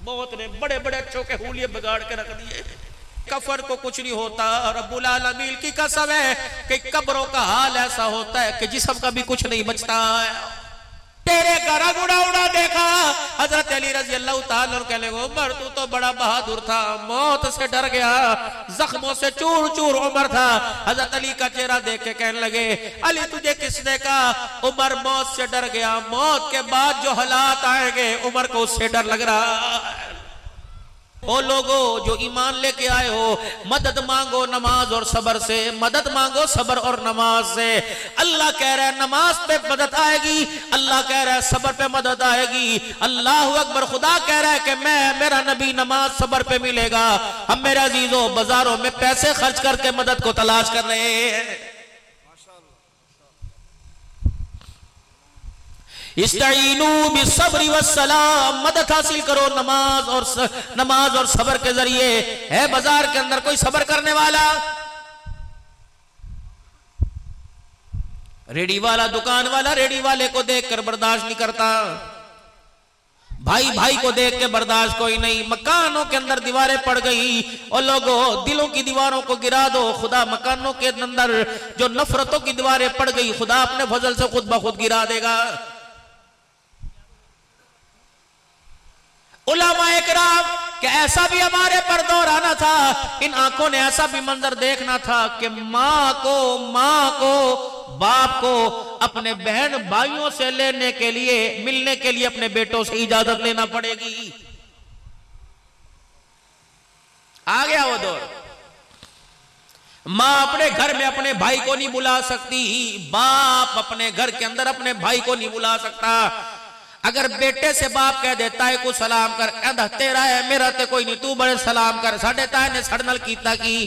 मौत ने बड़े बड़े अच्छों के हुलिये बिगाड़ के रख दिए। कफर को कुछ नहीं होता, रब्बुल आलमीन की कसम है कि कब्रों का हाल ऐसा होता है कि जिस्म का भी कुछ नहीं बचता है। तेरे घर उड़ा उड़ा देखा हजरत अली रजी अल्लाह ताला अन्हु कहने को, उमर तू तो बड़ा बहादुर था, मौत से डर गया, जख्मों से चूर चूर उमर था। हजरत अली का चेहरा देख के कहने लगे, अली तुझे किसने कहा? उमर मौत से डर गया, मौत के बाद जो हालात आएंगे उमर को उससे डर लग रहा है। ओ लोगो जो ईमान लेके आए हो, मदद मांगो नमाज और सबर से, मदद मांगो सबर और नमाज से। अल्लाह कह रहा है नमाज पे मदद आएगी, अल्लाह कह रहा है सबर पे मदद आएगी। अल्लाह अकबर। खुदा कह रहा है कि मैं, मेरा नबी नमाज सबर पे मिलेगा। हम मेरे अजीजों बाजारों में पैसे खर्च करके मदद को तलाश कर रहे हैं। इस्ताईनू बिस्सब्रि वस्सलाम, मदद हासिल करो नमाज और सबर के जरिए। है बाजार के अंदर कोई सबर करने वाला? रेडी वाला, दुकान वाला रेडी वाले को देखकर बर्दाश्त नहीं करता, भाई भाई को देख के बर्दाश्त कोई नहीं। मकानों के अंदर दीवारें पड़ गई और लोगों दिलों की दीवारों को गिरा दो। खुदा मकानों के अंदर जो नफरतों की दीवारें पड़ गई, खुदा अपने फजल से खुद ब खुद गिरा देगा। उलमाए किराम कि ऐसा भी हमारे पर दौर आना था, इन आंखों ने ऐसा भी मंजर देखना था कि माँ को बाप को अपने बहन भाइयों से लेने के लिए, मिलने के लिए अपने बेटों से इजाजत लेना पड़ेगी। आ गया वो दौर। माँ अपने घर में अपने भाई को नहीं बुला सकती, बाप अपने घर के अंदर अपने भाई को नहीं बुला सकता। अगर बेटे से बाप कह देता है को सलाम कर, कहता तेरा है मेरा ते कोई नहीं, तू बड़े सलाम कर, साढ़े ताए ने सड़नल कीता की।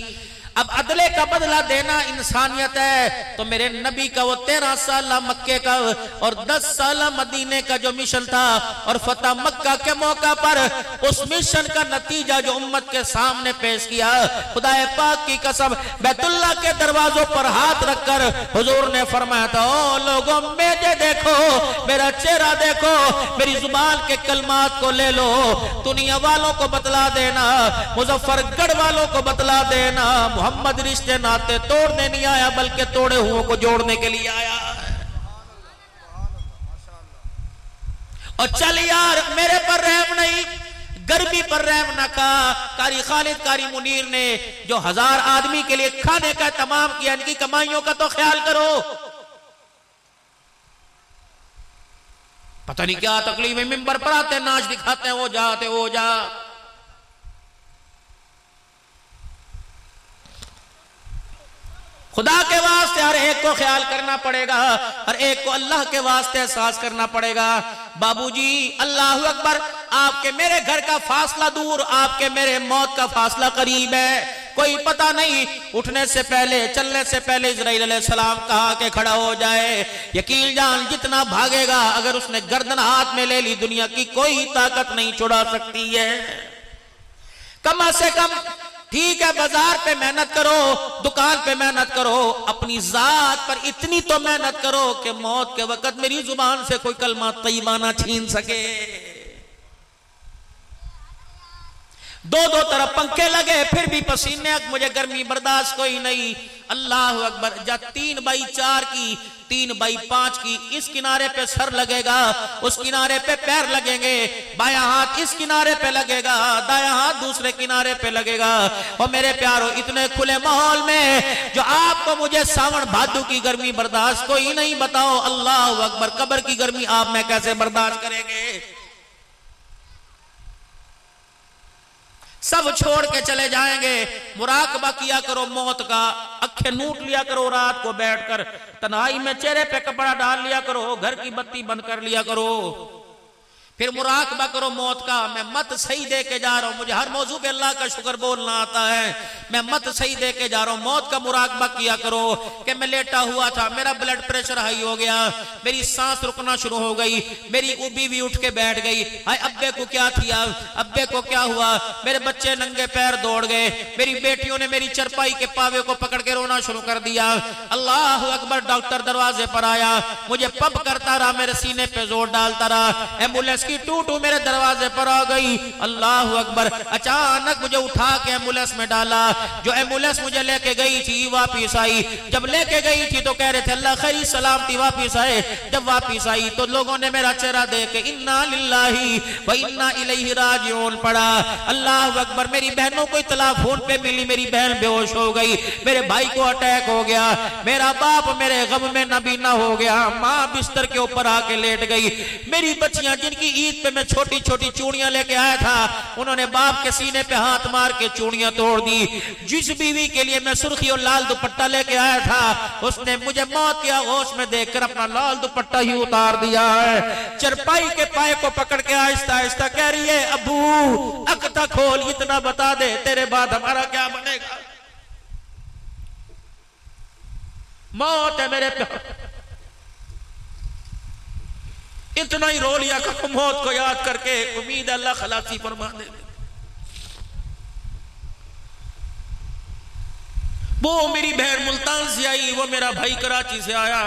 अब अदले का बदला देना इंसानियत है। तो मेरे नबी का वो 13 साल मक्के का और 10 साल मदीने का जो मिशन था और फतह मक्का के मौका पर उस मिशन का नतीजा जो उम्मत के सामने पेश किया, खुदाए पाक की कसम बैतुल्लाह के दरवाजों पर हाथ रखकर हुजूर ने फरमाया था, ओ लोगों मेरे देखो, मेरा चेहरा देखो, मेरी जुबान के कलमात को ले लो, दुनिया वालों को बतला देना, मुजफ्फरगढ़ वालों को बतला देना, मोहम्मद रिश्ते नाते तोड़ने नहीं आया बल्कि तोड़े हुओं को जोड़ने के लिए आया। और चल यार मेरे पर रहम नहीं, गर्मी पर रहम न का। कारी खालिद कारी मुनीर ने जो 1000 आदमी के लिए खाने का तमाम किया, इनकी कमाइयों का तो ख्याल करो। पता नहीं क्या तकलीफ है, मिंबर पर आते नाच दिखाते हैं, वो जाते वो जा। खुदा के वास्ते हर एक को ख्याल करना पड़ेगा, हर एक को अल्लाह के वास्ते एहसास करना पड़ेगा। बाबूजी अल्लाह अकबर, आपके मेरे घर का फासला दूर, आपके मेरे मौत का फासला करीब है। कोई पता नहीं, उठने से पहले चलने से पहले इजराइल अलैहिस्सलाम कहाँ के खड़ा हो जाए। यकीन जान जितना भागेगा, अगर उसने गर्दन हाथ में ले ली, दुनिया की कोई ताकत नहीं छुड़ा सकती है। कम से कम ठीक है, बाजार पे मेहनत करो, दुकान पे मेहनत करो, अपनी जात पर इतनी तो मेहनत करो कि मौत के वक्त मेरी जुबान से कोई कलमा तय्यबा ना छीन सके। दो तरफ पंखे लगे फिर भी पसीने, मुझे गर्मी बर्दाश्त कोई नहीं। अल्लाह अकबर। जा 3x4 की, 3x5 की, इस किनारे पे सर लगेगा, उस किनारे पे पैर लगेंगे, बायां हाथ इस किनारे पे लगेगा, दायां हाथ दूसरे किनारे पे लगेगा। और मेरे प्यारो इतने खुले माहौल में जो आपको मुझे सावन भादु की गर्मी बर्दाश्त कोई नहीं, बताओ अल्लाह अकबर कब्र की गर्मी आप में कैसे बर्दाश्त करेंगे? सब छोड़ के चले जाएंगे। मुराकबा किया करो मौत का, अखें नूट लिया करो, रात को बैठकर तन्हाई में चेहरे पे कपड़ा डाल लिया करो, घर की बत्ती बंद कर लिया करो, फिर मुराकबा करो मौत का। मैं मत सही दे के जा रहा हूं, मुझे हर मौजू पे अल्लाह का शुक्र बोलना आता है। मैं मत सही दे के जा रहा हूं, मौत का मुराकबा किया करो कि मैं लेटा हुआ था, मेरा ब्लड प्रेशर हाई हो गया, मेरी सांस रुकना शुरू हो गई, मेरी बीवी उठ के बैठ गई, हाय अब्बे को क्या किया, अब्बे को क्या हुआ, मेरे बच्चे नंगे पैर दौड़ गए, मेरी बेटियों ने मेरी चरपाई के पावे को पकड़ के रोना शुरू कर दिया। अल्लाह अकबर। डॉक्टर दरवाजे पर आया, मुझे पंप करता रहा, मेरे सीने पे जोर डालता रहा, एम्बुलेंस की की टूटू मेरे दरवाजे पर आ गई। अल्लाह अकबर। अचानक मुझे उठा के एम्बुलेंस में डाला। जो एम्बुलेंस मुझे लेके गई थी वापिस आई। जब लेके गई थी तो कह रहे थे अल्लाह खैर सलामती वापिस आए। जब वापिस आई तो लोगों ने मेरा चेहरा देख के इन्ना लिल्लाही व इन्ना इलैहि राजिऊन पढ़ा। अल्लाह अकबर। मेरी बहनों को इत्तला फोन पे मिली, मेरी बहन बेहोश हो गई, मेरे भाई को अटैक हो गया, मेरा बाप मेरे गम में नबीना हो गया, माँ बिस्तर के ऊपर आके लेट गई। मेरी बच्चियां जिनकी ईद पे मैं छोटी छोटी चूड़ियां लेके आया था, उन्होंने बाप के सीने पे हाथ मार के चूड़ियां तोड़ दी। जिस बीवी के लिए मैं सुर्खी और लाल दुपट्टा लेके आया था, उसने मुझे मौत के आगोश में देखकर अपना लाल दुपट्टा ही उतार दिया है। चरपाई के पाए को पकड़ के आहिस्ता आहिस्ता कह रही है अबू अक्ता खोल, इतना बता दे तेरे बाद हमारा क्या बनेगा। मौत है मेरे प्यार। इतना ही रो लिया कि मौत को याद करके उम्मीद अल्लाह खलासी फरमा दे। वो मेरी बहन मुल्तान से आई, वो मेरा भाई कराची से आया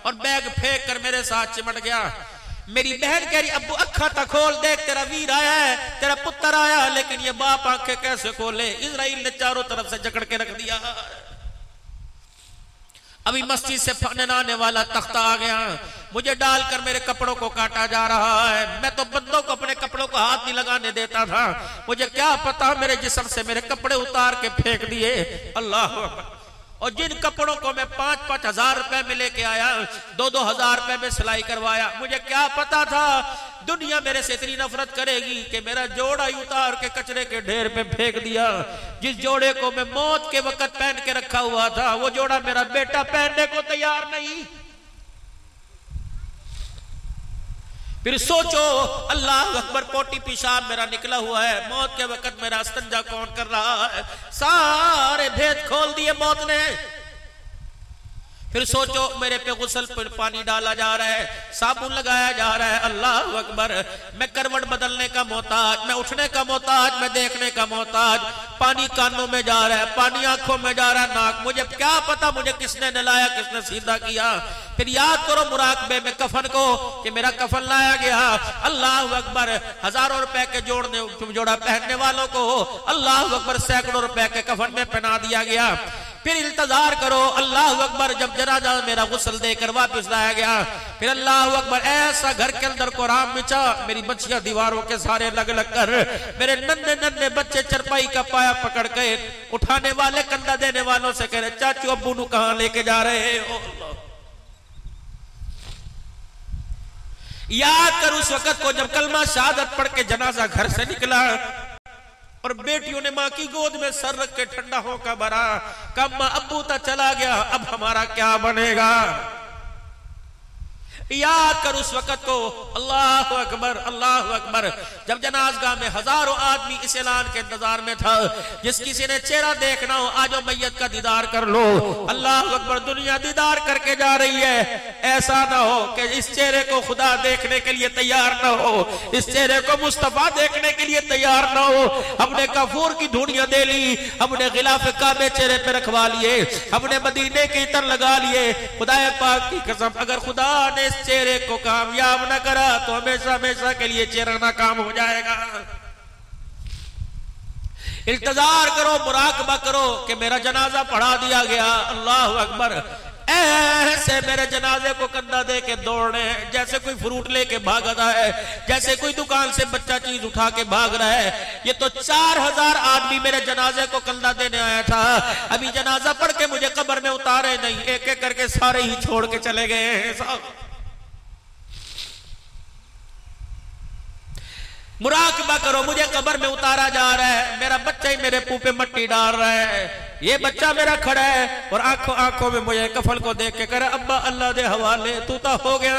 और बैग फेंक कर मेरे साथ चिमट गया। मेरी बहन कह रही अब्बू अखा तक खोल, देख तेरा वीर आया है, तेरा पुत्र आया। लेकिन ये बाप आंखें कैसे खोले, इजराइल ने चारों तरफ से जकड़ के रख दिया। अभी मस्जिद से फनाने वाला तख्ता आ गया, मुझे डालकर मेरे कपड़ों को काटा जा रहा है। मैं तो बंदों को अपने कपड़ों को हाथ नहीं लगाने देता था, मुझे क्या पता मेरे जिस्म से मेरे कपड़े उतार के फेंक दिए। अल्लाह। और जिन कपड़ों को मैं 5-5 हजार रुपए में लेके आया, 2-2 हजार रुपए में सिलाई करवाया, मुझे क्या पता था दुनिया मेरे से इतनी नफरत करेगी कि मेरा जोड़ा ही उतार के कचरे के ढेर पे फेंक दिया। जिस जोड़े को मैं मौत के वक्त पहन के रखा हुआ था, वो जोड़ा मेरा बेटा पहनने को तैयार नहीं। फिर सोचो अल्लाह अकबर, पोटी पेशाब मेरा निकला हुआ है, मौत के वक्त मेरा इस्तंजा कौन कर रहा है, सारे भेद खोल दिए मौत ने। फिर सोचो मेरे पे गुस्ल पर पानी डाला जा रहा है, साबुन लगाया जा रहा है। अल्लाह अकबर। मैं करवट बदलने का मोहताज, मैं उठने का मोहताज, मैं देखने का मोहताज। पानी कानों में जा रहा है, पानी आंखों में जा रहा है, नाक। मुझे क्या पता मुझे किसने नलाया, किसने सीधा किया। फिर याद करो मुराकबे में कफन को कि मेरा कफन लाया गया। अल्लाह अकबर। हजारों रुपए के जोड़ा पहनने वालों को अल्लाह अकबर सैकड़ों रुपए के कफन में पहना दिया गया। फिर इंतजार करो अल्लाह अकबर, जब जनाजा मेरा गुस्ल देकर वापस लाया गया। फिर अल्लाह अकबर, ऐसा घर के अंदर कुरान बिछा, मेरी बच्चियां दीवारों के सारे लग लग कर, मेरे नन्हे नन्हे बच्चे चरपाई का पाया पकड़ के, उठाने वाले कंधा देने वालों से कह रहे चाचू अब्बू नु कहां लेके जा रहे हो। याद कर उस वक्त को जब कलमा शहादत पढ़ के जनाजा घर से निकला और बेटियों ने मां की गोद में सर रख के ठंडा होकर भरा। कब मां अब्बू तक चला गया, अब हमारा क्या बनेगा। याद कर उस वक्त को। अल्लाह अकबर, अल्लाह अकबर। जब जनाजगाह में हजारों आदमी इस ऐलान के इंतजार में था, जिस किसी ने चेहरा देखना हो आज मैयत का दीदार कर लो। अल्लाह अकबर। दुनिया दीदार करके जा रही है, ऐसा ना हो कि इस चेहरे को खुदा देखने के लिए तैयार ना हो, इस चेहरे को मुस्तफा देखने के लिए तैयार ना हो। हमने काफूर की धूड़ियां दे ली, हमने गिलाफ काबे चेहरे पे रखवा लिए, हमने मदीने के इतर लगा लिए। खुदा पाक की कसम, अगर खुदा ने चेहरे को कामयाब न करा तो हमेशा हमेशा के लिए चेहरा नाकाम हो जाएगा। इंतजार करो, मुराकबा करो कि मेरा जनाजा पढ़ा दिया गया। अल्लाह अकबर। ऐसे मेरे जनाजे को कंधा दे के दौड़ने हैं, जैसे कोई फ्रूट लेके भाग रहा है, जैसे कोई दुकान से बच्चा चीज उठा के भाग रहा है। ये तो 4000 आदमी मेरे जनाजे को कंधा देने आया था। अभी जनाजा पढ़ के मुझे कब्र में उतारे नहीं, एक एक करके सारे ही छोड़ के चले गए हैं साहब। मुराकबा करो, मुझे कब्र में उतारा जा रहा है, मेरा बच्चा ही मेरे मुंह पे मट्टी डाल रहा है। ये बच्चा मेरा खड़ा है और आंखों आंखों में मुझे कफन को देख के करे अब्बा अल्लाह दे हवाले, तू तो हो गया,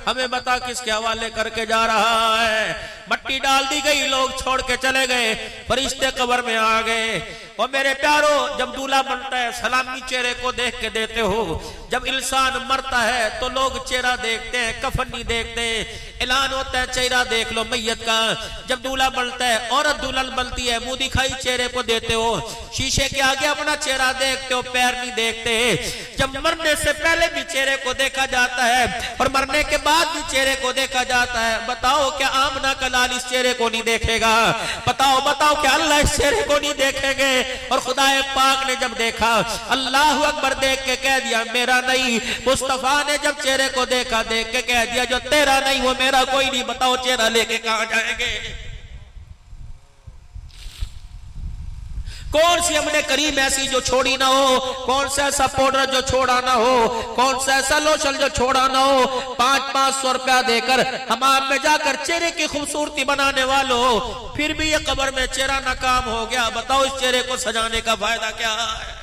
हमें बता किसके हवाले करके जा रहा है। मट्टी डाल दी गई, लोग छोड़ के चले गए, फरिश्ते कब्र में आ गए। और मेरे प्यारो, जब दूल्हा बनता है सलामी चेहरे को देख के देते हो, जब इंसान मरता है तो लोग चेहरा देखते हैं, कफन नहीं देखते। ऐलान होता है चेहरा देख लो मैयत का। जब दूल्हा बनता है, औरत दुल्हन बनती है, मुंह दिखाई चेहरे को देते हो, शीशे के आगे अपना चेहरा देखते हो, पैर नहीं देखते। जब मरने से पहले भी चेहरे को देखा जाता है और मरने के बाद भी चेहरे को देखा जाता है। बताओ क्या आमना का लाल इस चेहरे को नहीं देखेगा? बताओ बताओ क्या अल्लाह इस चेहरे को नहीं देखेंगे? और खुदा पाक ने जब देखा, अल्लाह अकबर देख के कह दिया मेरा नहीं। मुस्तफा ने जब चेहरे को देखा, देख के कह दिया जो तेरा नहीं वो मेरा कोई नहीं। बताओ चेहरा लेके कहां जाएंगे? कौन सी हमने करीम ऐसी जो छोड़ी ना हो? कौन सा ऐसा पाउडर जो छोड़ा ना हो? कौन सा ऐसा लोशन जो छोड़ा ना हो? 500-500 रुपया देकर हमाम में जाकर चेहरे की खूबसूरती बनाने वालों, फिर भी ये कब्र में चेहरा नाकाम हो गया। बताओ इस चेहरे को सजाने का फायदा क्या है?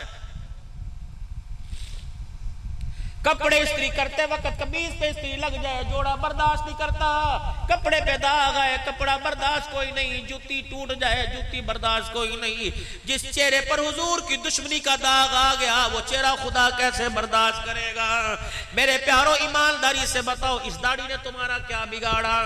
कपड़े इस्त्री करते वक्त कमीज पे इस्त्री लग जाए, जोड़ा बर्दाश्त नहीं करता। कपड़े पे दाग आए, कपड़ा बर्दाश्त कोई नहीं। जूती टूट जाए, जूती बर्दाश्त कोई नहीं। जिस चेहरे पर हुजूर की दुश्मनी का दाग आ गया, वो चेहरा खुदा कैसे बर्दाश्त करेगा? मेरे प्यारो ईमानदारी से बताओ, इस दाढ़ी ने तुम्हारा क्या बिगाड़ा?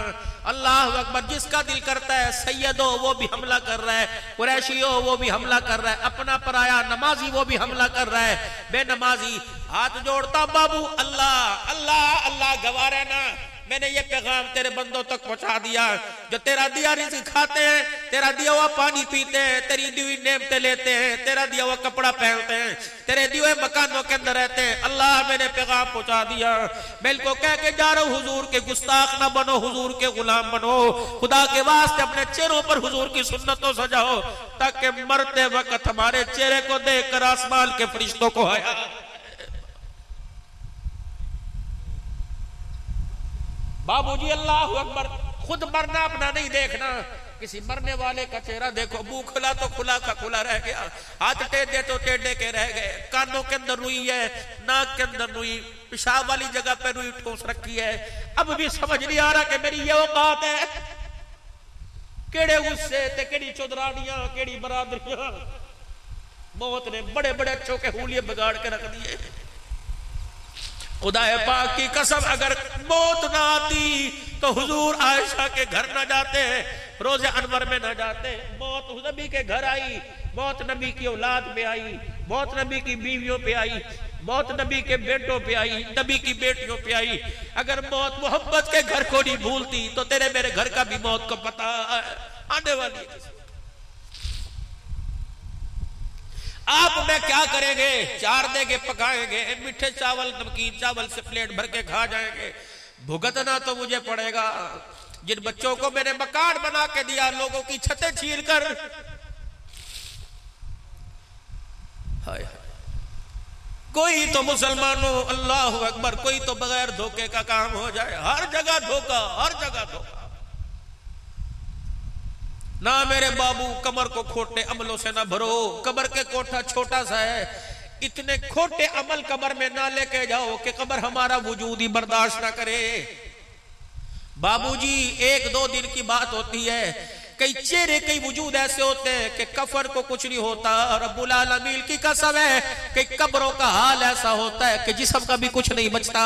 अल्लाह अकबर। जिसका दिल करता है सैयद हो वो भी हमला कर रहा है, कुरैशी हो वो भी हमला कर रहा है, अपना पराया नमाजी वो भी हमला कर रहा है। बेनमाजी हाथ जोड़ता बाबू, अल्लाह अल्लाह अल्लाह गवार है ना, मैंने ये पैगाम तेरे बंदों तक पहुंचा दिया। जो तेरा दिया रिज़्क़ खाते हैं, तेरा दिया हुआ पानी पीते हैं, तेरी दी हुई नेमतें लेते हैं, तेरा दिया हुआ कपड़ा पहनते हैं, तेरे दिए हुए मकानों के अंदर रहते हैं। अल्लाह मैंने पैगाम पहुंचा दिया। मैं इनको कह के जा रहा हूं, हुजूर के गुस्ताख ना बनो, हुजूर के गुलाम बनो। खुदा के वास्ते अपने चेहरों पर हुजूर की सुन्नतों सजाओ, ताकि मरते वक्त हमारे चेहरे को देखकर आसमान के फरिश्तों को हया। बाबूजी अल्लाह अकबर। खुद मरना अपना नहीं देखना, किसी मरने वाले का चेहरा देखो। मुंह खुला तो खुला का खुला रह गया, हाथ टेढ़े तो टेढ़े के रह गए, कानों के अंदर रुई है, नाक के अंदर रुई, पेशाब वाली जगह पे रुई ठोस रखी है। अब भी समझ नहीं आ रहा कि मेरी ये औकात है। केड़े गुस्से ते केड़ी चौधरानियां, केड़ी बरादरियां। मौत ने बड़े बड़े अच्छों के हुलिये बिगाड़ के रख दिए। खुदा पाक की कसम, अगर मौत ना आती तो हुजूर आयशा के घर ना जाते, रोजे अनवर में ना जाते। मौत नबी के घर आई, मौत नबी की औलाद में आई, मौत नबी की बीवियों पे आई, मौत नबी के बेटों पे आई, नबी की बेटियों पे आई। अगर मौत मोहब्बत के घर को नहीं भूलती तो तेरे मेरे घर का भी मौत को पता आने वाली है। आप मैं क्या करेंगे? चार देगे पकाएंगे, मीठे चावल नमकीन चावल से प्लेट भर के खा जाएंगे। भुगतना तो मुझे पड़ेगा। जिन बच्चों को मैंने मकान बना के दिया, लोगों की छतें छीन कर, कोई तो मुसलमानों अल्लाह अकबर, कोई तो बगैर धोखे का काम हो जाए। हर जगह धोखा, हर जगह धोखा। ना मेरे बाबू कमर को खोटे अमलों से ना भरो, कब्र के कोठा छोटा सा है। इतने खोटे अमल कब्र में ना लेके जाओ कि कब्र हमारा वजूद ही बर्दाश्त ना करे। बाबूजी 1-2 दिन की बात होती है, कई चेहरे कई वजूद ऐसे होते हैं कि कफर को कुछ नहीं होता। रब्बुल आलमीन की कसम है कि कब्रों का हाल ऐसा होता है कि जिस्म का भी कुछ नहीं बचता।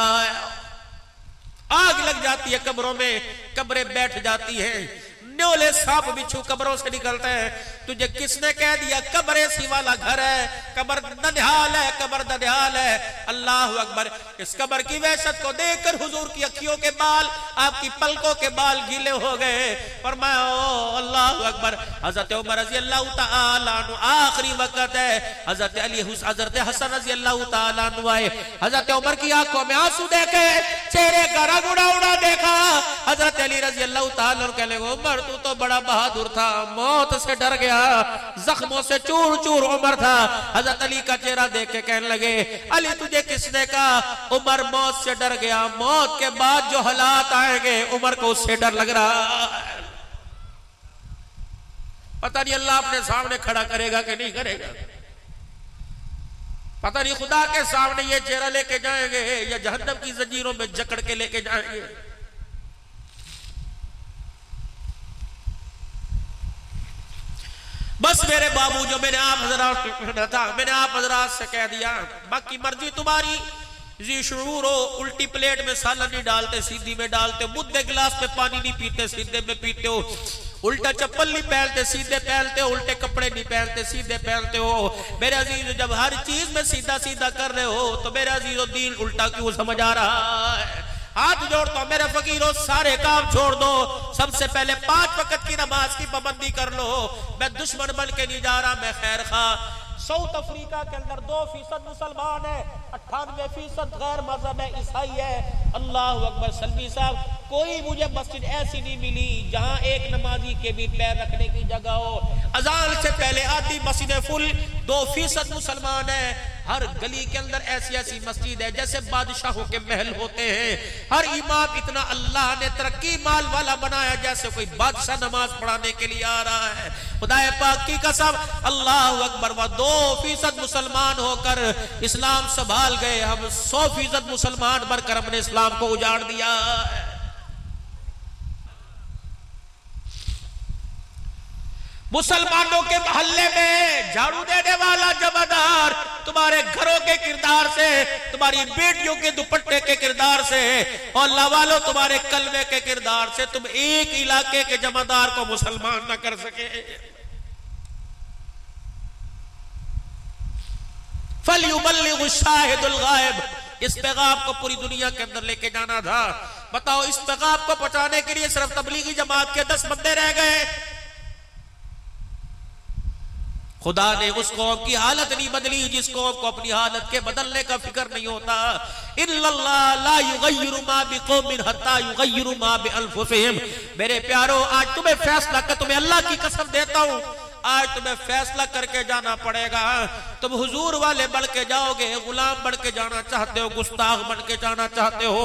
आग लग जाती है कब्रों में, कब्रें बैठ जाती हैं, न्योले सांप बिच्छू कब्रों से निकलते हैं। तुझे किसने कह दिया कब्र ऐसी वाला घर है? कब्र ननिहाल है, कब्र ननिहाल है। अल्लाह अकबर। इस कब्र की वहशत को देखकर हुजूर की अखियों के बाल, आपकी पलकों के बाल गीले हो गए। फरमाया ओ अल्लाह अकबर। हजरत उमर रजी अल्लाह तआला अन्हु, आखिरी वक्त है, हजरत अली हजरत हसन रजी अल्लाह तआला अन्हु आए। हजरत उमर की आंखों में आंसू देखे, चेहरे का रंग उड़ा उड़ा देखा। हजरत अली रजी अल्लाह तआला अन्हु कहने लगे उमर तू तो बड़ा बहादुर था, मौत से डर गया, जख्मों से चूर चूर उमर था। हजरत अली का चेहरा देख के कहने लगे अली तुझे किसने कहा? उमर मौत से डर गया, मौत के बाद जो हालात आएंगे उमर को उससे डर लग रहा। पता नहीं अल्लाह अपने सामने खड़ा करेगा कि नहीं करेगा। पता नहीं खुदा के सामने ये चेहरा लेके जाएंगे या जहन्नम की जंजीरों में जकड़ के लेके जाएंगे। बस मेरे बाबू, जो मैंने आप हजरात से कहना था, मैंने आप हजरात से कह दिया, बाकी मर्जी तुम्हारी। जी शूर हो, उल्टी प्लेट में सालन नहीं डालते, सीधी में डालते, मुद्दे गिलास में पानी नहीं पीते, सीधे में पीते हो, उल्टा चप्पल नहीं पहनते, सीधे पहनते हो, उल्टे कपड़े नहीं पहनते, सीधे पहनते हो। मेरे अजीज, जब हर चीज में सीधा सीधा कर रहे हो तो मेरे अजीजों दीन उल्टा क्यों समझ आ रहा है? हाथ जोड़ता हूं मेरे फकीरों, सारे काम छोड़ दो, सबसे पहले 5 वक्त की नमाज की पाबंदी कर लो। मैं दुश्मन बन के नहीं जा रहा, मैं खैर खा। साउथ अफ्रीका के अंदर 2% मुसलमान है, 98% गैर मजहब है, ईसाई है। अल्लाह अकबर। सलमी साहब, कोई मुझे मस्जिद ऐसी नहीं मिली जहां एक नमाजी के भी पैर रखने की जगह हो। अजान से पहले आधी मस्जिद फुल, 2% मुसलमान है। हर गली के अंदर ऐसी ऐसी मस्जिद है जैसे बादशाहों के महल होते हैं। हर इमाम इतना अल्लाह ने तरक्की माल वाला बनाया जैसे कोई बादशाह नमाज पढ़ाने के लिए आ रहा है। खुदाए पाक की कसम, अल्लाह अकबर। वह 2% मुसलमान होकर इस्लाम संभाल गए, हम 100% मुसलमान बनकर अपने इस्लाम को उजाड़ दिया है। मुसलमानों के मोहल्ले में झाड़ू देने वाला जमादार तुम्हारे घरों के किरदार से, तुम्हारी बेटियों के दुपट्टे के किरदार से और लवालो तुम्हारे कलमे के किरदार से तुम एक इलाके के जमादार को मुसलमान न कर सके। फलयुबल्लिगु शाहिदुल गायब। इस पैगाम को पूरी दुनिया के अंदर लेके जाना था। बताओ, इस पैगाम को पहुंचाने के लिए सिर्फ तबलीगी जमात के 10 बंदे रह गए। खुदा ने उस कौम की हालत नहीं बदली जिस कौम को अपनी हालत के बदलने का फिक्र नहीं होता। इल्लल्लाह ला युगय्यिरु मा बिकौमिन हत्ता युगय्यिरु मा बिअनफुसिहिम। मेरे प्यारो, आज तुम्हें फैसला कर, तुम्हें अल्लाह की कसम देता हूं, आज तुम्हें फैसला करके जाना पड़ेगा। तुम हुजूर वाले बन के जाओगे, गुलाम बन के जाना चाहते हो, गुस्ताख बन के जाना चाहते हो।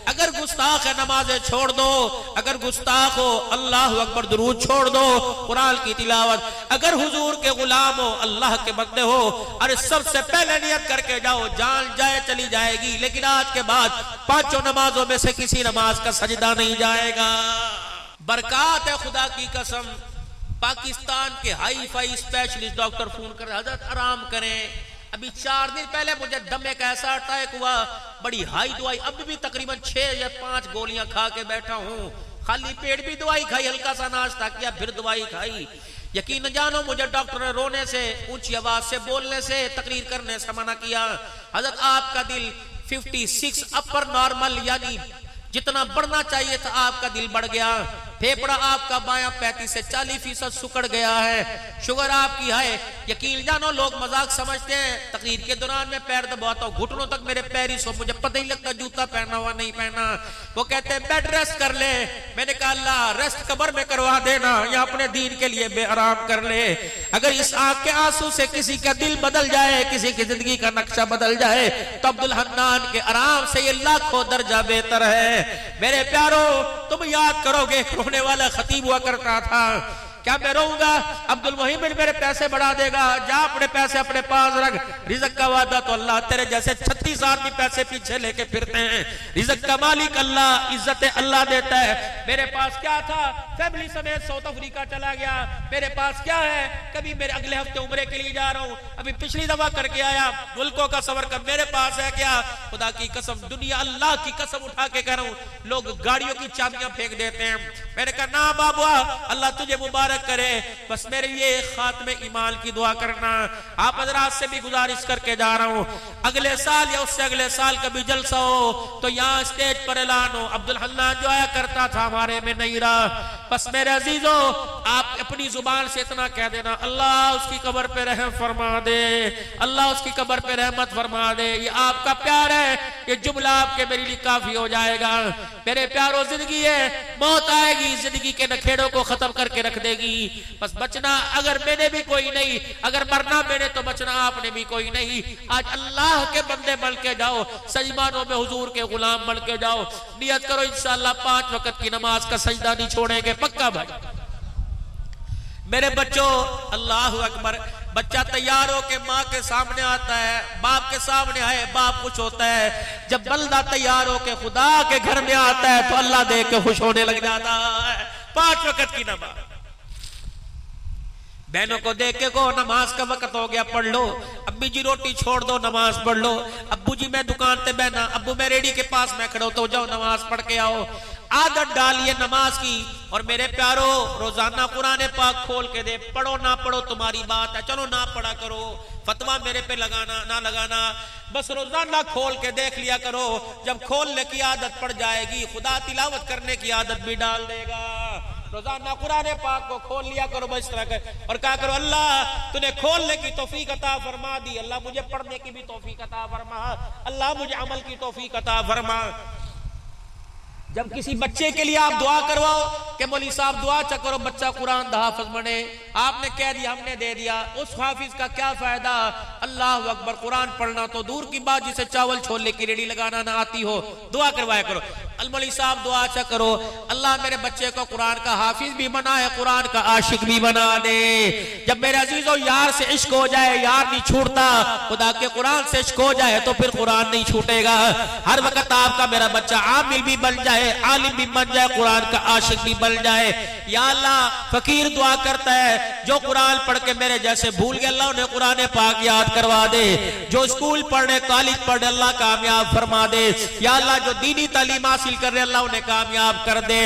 अगर गुस्ताख है नमाजें छोड़ दो, अगर गुस्ताख हो अल्लाह अकबर दुरूद छोड़ दो, कुरान की तिलावत। अगर हुजूर के गुलाम हो, अल्लाह के बंदे हो, अरे सबसे पहले नियत करके जाओ, जान जाए चली जाएगी, लेकिन आज के बाद 5 नमाजों में से किसी नमाज का सजदा नहीं जाएगा। बरकत है खुदा की कसम। पाकिस्तान के hi fi specialist doctor phone कर, हजरत आराम करें। अभी 4 दिन पहले मुझे दमे का ऐसा अटैक हुआ, बड़ी हाई दवाई, अब भी तकरीबन 6 या 5 गोलियां खा के बैठा हूं। खाली पेट भी दवाई खाई, हल्का सा नाश्ता किया, फिर दवाई खाई। यकीन न जानो, मुझे डॉक्टर ने रोने से, ऊंची आवाज से बोलने से, तकरीर करने से मना किया। हजरत आपका दिल 56 अपर नॉर्मल, यानी जितना बढ़ना चाहिए था आपका दिल बढ़ गया। फेफड़ा आपका बायां 35 से 40% सुकड़ गया है। शुगर आपकी है। यकीन जानो, लोग मजाक समझते हैं। तकरीर के दौरान में पैर दबाता हूं, घुटनों तक मेरे पैर ही सो, मुझे पता ही लगता जूता पहना हुआ नहीं पहना। वो कहते हैं बेड रेस्ट कर ले। मैंने कहा अल्लाह रेस्ट कब्र में करवा देना या अपने दीन के लिए बेआराम कर ले। अगर इस आंख के आंसू से किसी का दिल बदल जाए, किसी की जिंदगी का नक्शा बदल जाए, तो अब्दुल हन्नान के आराम से ये लाखों दर्जा बेहतर है। मेरे प्यारो, तुम याद करोगे, रोने वाला खतीब हुआ करता था। क्या मैं रहूंगा? अब्दुल मोहिम मेरे पैसे बढ़ा देगा, जा अपने पैसे अपने पास रख। रिज़्क़ का वादा तो अल्लाह, तेरे जैसे 36 आदमी पैसे पीछे लेके फिरते हैं। रिज़्क़ का मालिक अल्लाह, इज्जत अल्लाह देता है। मेरे पास क्या था? फैमिली समेत साउथ अफ्रीका चला गया। मेरे पास क्या है? कभी मेरे अगले हफ्ते उम्रे के लिए जा रहा हूँ, अभी पिछली दफा करके आया। मुल्कों का सवर कर मेरे पास है क्या? खुदा की कसम, दुनिया अल्लाह की कसम उठा के कह रहा हूँ, लोग गाड़ियों की चाबियां फेंक देते हैं। मैंने कहा ना बाबा, अल्लाह तुझे मुबारक करे, बस मेरे लिए खात्मे ईमान की दुआ करना। आप हजरात से भी गुजारिश करके जा रहा हूँ, अगले साल या उससे अगले साल कभी जलसा हो तो यहाँ स्टेज पर ऐलान हो, अब्दुल हन्नान जो आया करता था हमारे में नहीं रहा। बस मेरे अजीजों, आप अपनी जुबान से इतना कह देना, अल्लाह उसकी कब्र पे रहम फरमा दे, अल्लाह उसकी कब्र पे रहमत फरमा दे। ये आपका प्यार है, ये जुमला आपके मेरे लिए काफी हो जाएगा। मेरे प्यारों, जिंदगी है, मौत आएगी, जिंदगी के नखेड़ों को खत्म करके रख देगी। बस बचना अगर मैंने भी कोई नहीं, अगर मरना मैंने तो बचना आपने भी कोई नहीं। आज अल्लाह के बंदे बन के जाओ, सजमानों में हुजूर के गुलाम बन के जाओ। नियत करो इंशाअल्लाह 5 वक्त की नमाज का सजदा नहीं छोड़ेंगे, पक्का भाई। मेरे बच्चों, अल्लाह अकबर। बच्चा तैयार हो के माँ के सामने आता है, बाप के सामने आए, बाप खुश होता है। जब बंदा तैयार हो के खुदा के घर में आता है तो अल्लाह देख के खुश होने लग जाता है। 5 वक्त की नमाज। बहनों को देख के को नमाज का वक्त हो गया, पढ़ लो। अम्मी जी रोटी छोड़ दो, नमाज पढ़ लो। अब्बू अब्बू जी मैं दुकान पे बहना, अब्बू मैं रेडी के पास मैं खड़ा होता हूं, जाओ नमाज पढ़ के आओ। आदत डालिए नमाज की। और मेरे प्यारो रोजाना कुरान पाक खोल के दे, पढ़ो ना पढ़ो तुम्हारी बात है, चलो ना पढ़ा करो, फतवा मेरे पे लगाना ना लगाना, बस रोजाना खोल के देख लिया करो। जब खोलने की आदत पड़ जाएगी खुदा तिलावत करने की आदत भी डाल देगा। रोजाना कुरान पाक को खोल लिया करो बस इस तरह कर, और कहा करो अल्लाह तूने खोलने की तौफीक अता फरमा दी, अल्लाह मुझे पढ़ने की भी तौफीक अता फरमा, अल्लाह मुझे अमल की तौफीक अता फरमा। जब किसी बच्चे के लिए आप दुआ करवाओ कि मौलवी साहब दुआ चा करो बच्चा कुरान दा हाफिज बने, आपने कह दिया हमने दे दिया, उस हाफिज का क्या फायदा। अल्लाह अकबर, कुरान पढ़ना तो दूर की बात, जिसे चावल छोले की रेडी लगाना ना आती हो, दुआ करवाया करो। मौलवी साहब दुआ चा करो अल्लाह मेरे बच्चे को कुरान का हाफिज भी बना है, कुरान का आशिक भी बना दे। जब मेरे अजीजों यार से इश्क हो जाए, यार नहीं छूटता, खुदा के कुरान से इश्क हो जाए तो फिर कुरान नहीं छूटेगा। हर वक्त आपका मेरा बच्चा आमिल भी बन जाए, आलिम भी बन जाए, कुरान का आशिक भी बन जाए। या अल्लाह फकीर दुआ करता है जो कुरान पढ़ के मेरे जैसे भूल गया, अल्लाह उन्हें कुरान पाक याद करवा दे। जो स्कूल पढ़ने कॉलेज पढ़ने अल्लाह कामयाब फरमा दे। या अल्लाह जो दीनी तालीम हासिल कर रहे अल्लाह उन्हें कामयाब कर दे।